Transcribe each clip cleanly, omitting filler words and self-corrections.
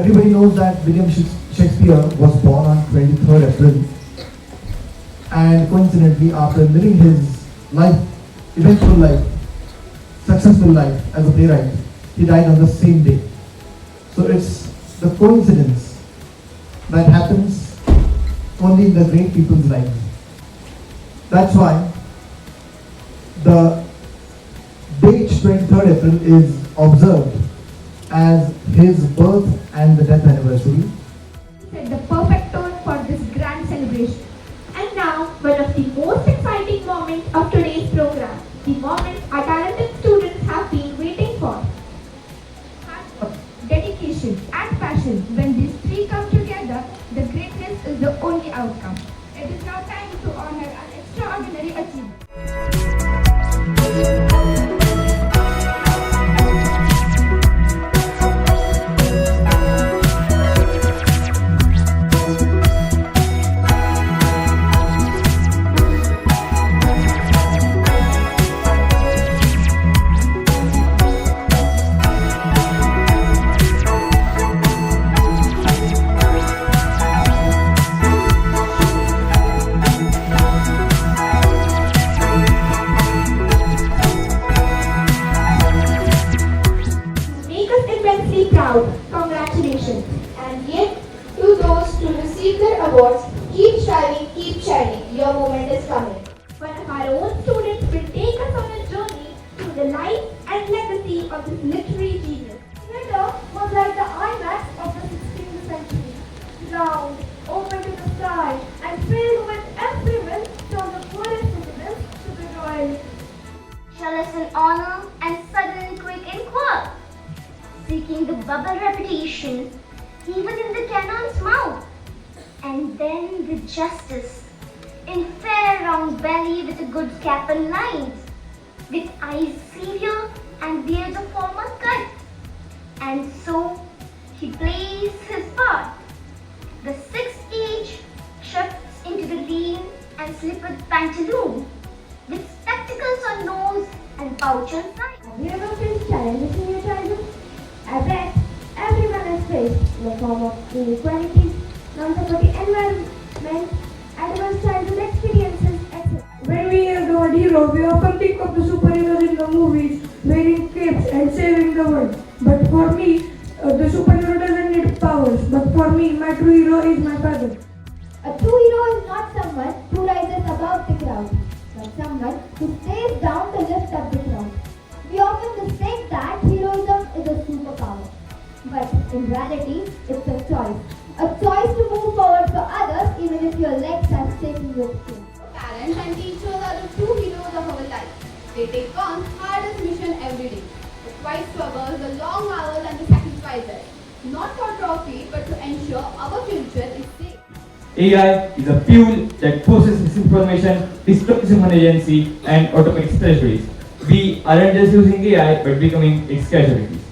Everybody knows that William Shakespeare was born on 23rd April, and coincidentally, after living his life, eventful life, successful life as a playwright, he died on the same day. So it's the coincidence that happens only in the great people's lives. That's why the date 23rd April is observed as his birth and the death anniversary. Set the perfect tone for this grand celebration. And now, one of the most exciting moments of today's program, the moment our talented students have been waiting for. Hard work, dedication and passion. When these three come together, the greatness is the only outcome. It is now time to honor an extraordinary achievement. Congratulations. And yet, to those who receive their awards, keep striving, keep shining. Your moment is coming. One of our own students will take us on a journey through the life and legacy of this literary genius. Theatre was like the IMAX of the 16th century. Round, open to the sky, and filled with experiments from the poorest citizens to the royal. Jealous in honor and sudden quick in quirk, seeking the bubble reputation even in the cannon's mouth, and then the justice in fair round belly with a good cap and lines, with eyes severe and beard of former cut, and so he plays his part. The sixth age shifts into the lean and slippered pantaloon, with spectacles on nose and pouch on side. Have you ever faced challenges in your childhood? I bet everyone has faced in the form of inequalities, non-supportive environment, adverse childhood experiences, etc. When we hear the word hero, we often think of the superheroes in the movies wearing capes and saving the world. But for me, the superhero doesn't need powers. But for me, my true hero is my father. A true hero is not someone who rises above the crowd, but someone who stays down to lift up the crowd. We often mistake that heroism is a superpower, but in reality, it's a choice. A choice to move forward for others even if your legs are shaking with fear. Parents and teachers are the true heroes of our life. They take on hardest mission every day. The quiet struggles, the long hours and the sacrifices. Not for trophy, but to ensure our future is safe. AI is a fuel that processes misinformation, distorts human agency, and automates treasuries. We aren't just using AI, but becoming its casualties.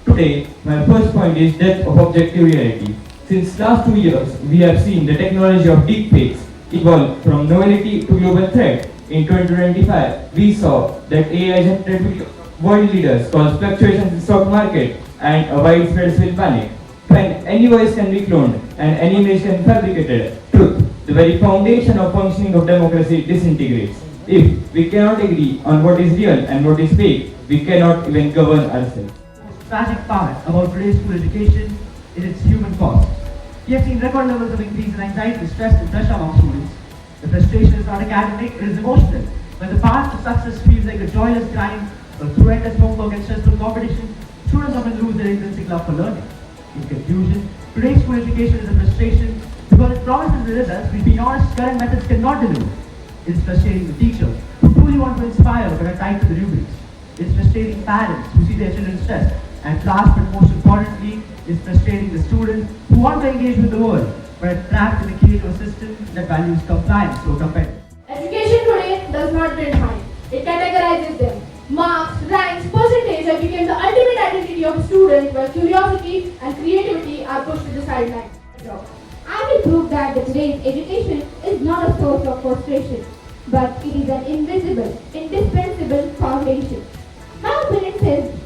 Today, my first point is death of objective reality. Since last 2 years, we have seen the technology of deepfakes evolve from novelty to global threat. In 2025, we saw that AI-generated videos of world leaders caused fluctuations in stock market and a widespread civil panic. When any voice can be cloned and any image can be fabricated, truth, the very foundation of functioning of democracy, disintegrates. If we cannot agree on what is real and what is fake, we cannot even govern ourselves. The tragic part about today's school education is its human cost. We have seen record levels of increase in anxiety, stress, and pressure among students. The frustration is not academic, it is emotional. When the path to success feels like a joyless grind or through endless homework and stressful competition, students often lose their intrinsic love for learning. In conclusion, today's school education is a frustration because it promises the results which, being honest, current methods cannot deliver. It's frustrating the teachers who truly want to inspire but are tied to the rubrics. It's frustrating parents who see their children stressed. And last but most importantly, it's frustrating the students who want to engage with the world but are trapped in a cage or system that values compliance over competence. Education today does not grade high. It categorizes them. Marks, ranks, percentage have become the ultimate identity of a student while curiosity and creativity are pushed to the sideline. I will prove that today's education is not a source of frustration, but it is an invisible, indispensable foundation.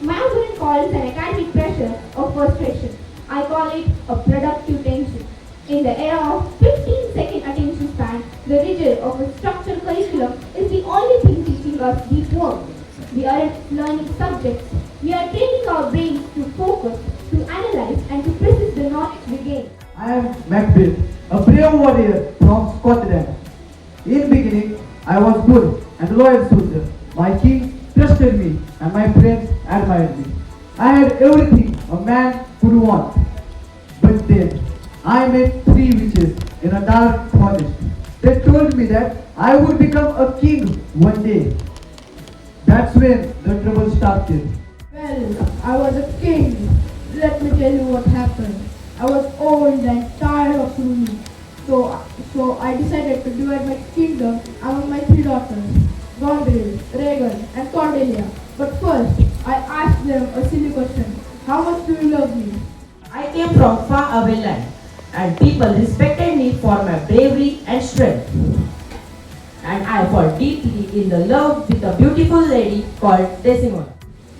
My opponent calls an academic pressure or frustration. I I call it a productive tension. In the era of 15-second attention span, the rigor of a structured curriculum is the only thing teaching us deep work. We aren't learning subjects. We are training our brains to focus, to analyze, and to process the knowledge we gain. I am Macbeth, a brave warrior from Scotland. In beginning, I was good and loyal soldier. My king trusted me and my friends admired me. I had everything a man could want. But then, I met 3 witches in a dark forest. They told me that I would become a king one day. That's when the trouble started. Well, I was a king. Let me tell you what happened. I was old and tired of ruling. So I decided to divide my kingdom among my 3 daughters, Gondril, Regan, and Cordelia. But first, I asked them a silly question. How much do you love me? I came from far away land, and people respected me for my bravery and strength. And I fall deeply in the love with a beautiful lady called Desmond.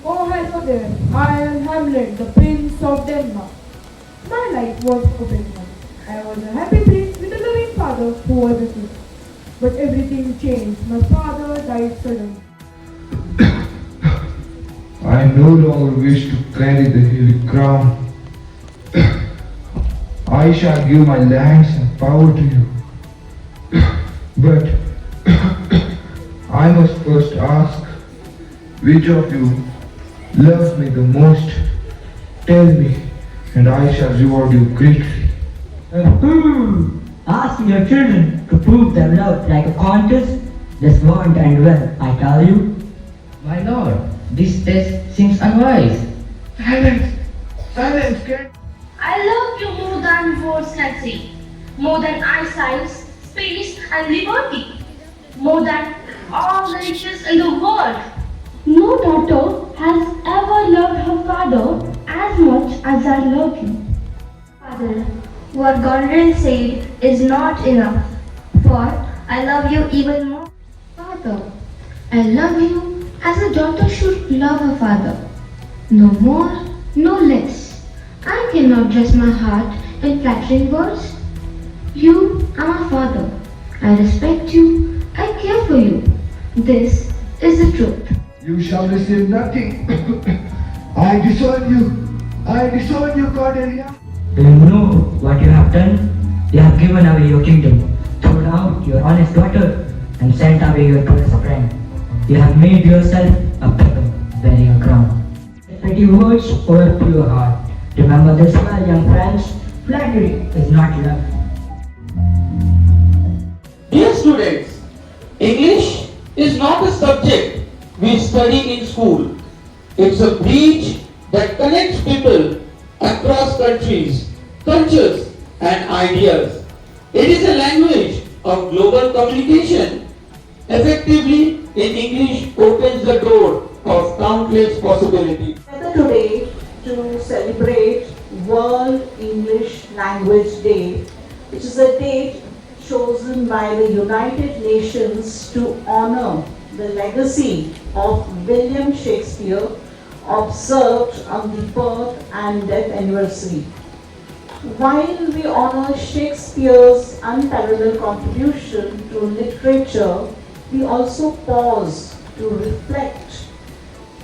Oh, hello there. I am Hamlet, the Prince of Denmark. My life was a big one. I was a happy prince with a loving father who was a king. But everything changed. My father died suddenly. I no longer wish to carry the heavy crown. I shall give my lands and power to you. But I must first ask, which of you loves me the most? Tell me, and I shall reward you greatly. Ask your children to prove their love like a contest. Just want and well, I tell you. My lord, this test seems unwise. Silence! Silence, cat! I love you more than words can say, more than eyesight, space, and liberty, more than all the riches in the world. No daughter has ever loved her father as much as I love you. Father, what Gondrel said is not enough, for I love you even more. Father, I love you as a daughter should love her father. No more, no less. I cannot dress my heart in flattering words. You are my father. I respect you. I care for you. This is the truth. You shall receive nothing. I disown you. I disown you, Cordelia. Do you know what you have done? You have given away your kingdom, thrown out your honest daughter, and sent away your truest friend. You have made yourself a beggar wearing a crown. Pretty words for a pure heart. Remember this well, young friends. Flattery is not love. Dear students, English is not a subject we study in school. It's a bridge that connects people across countries, cultures, and ideas. It is a language of global communication. Effectively, in English opens the door of countless possibilities. Together today to celebrate World English Language Day, which is a date chosen by the United Nations to honor the legacy of William Shakespeare, observed on the birth and death anniversary. While we honor Shakespeare's unparalleled contribution to literature, we also pause to reflect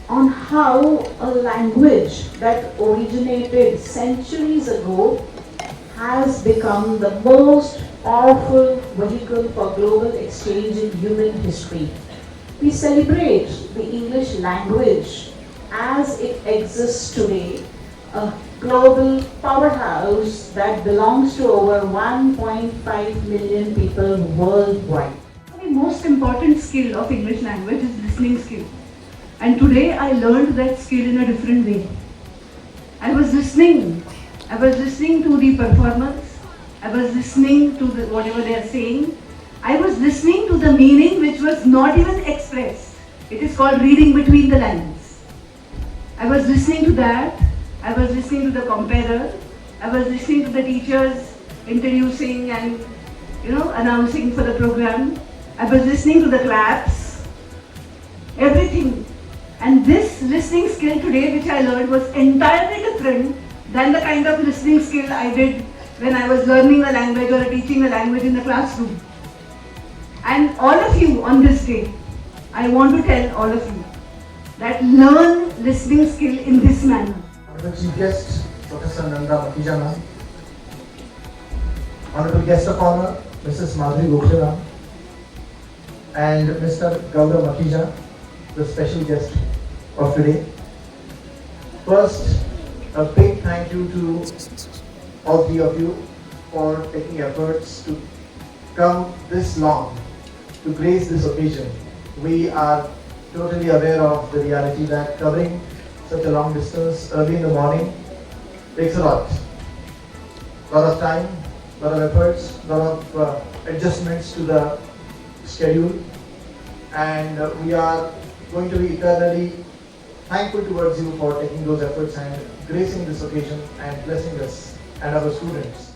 on how a language that originated centuries ago has become the most powerful vehicle for global exchange in human history. We celebrate the English language as it exists today, a global powerhouse that belongs to over 1.5 million people worldwide. The most important skill of English language is listening skill. And today I learned that skill in a different way. I was listening to the performance, I was listening to whatever they are saying. I was listening to the meaning which was not even expressed. It is called reading between the lines. I was listening to that. I was listening to the comparer. I was listening to the teachers introducing and announcing for the program. I was listening to the claps. Everything. And this listening skill today which I learned was entirely different than the kind of listening skill I did when I was learning a language or teaching a language in the classroom. And all of you on this day, I want to tell all of you that learn listening skill in this manner. Honorable Chief Guest, Professor Nanda Makija ma'am. Honorable Guest of Honor, Mrs. Madhuri Gokhale ma'am. And Mr. Gaurav Makija, the special guest of today. First, a big thank you to all three of you for taking efforts to come this long to grace this occasion. We are totally aware of the reality that covering such a long distance early in the morning takes a lot. Lot of time, lot of efforts, lot of adjustments to the schedule, and we are going to be eternally thankful towards you for taking those efforts and gracing this occasion and blessing us and our students.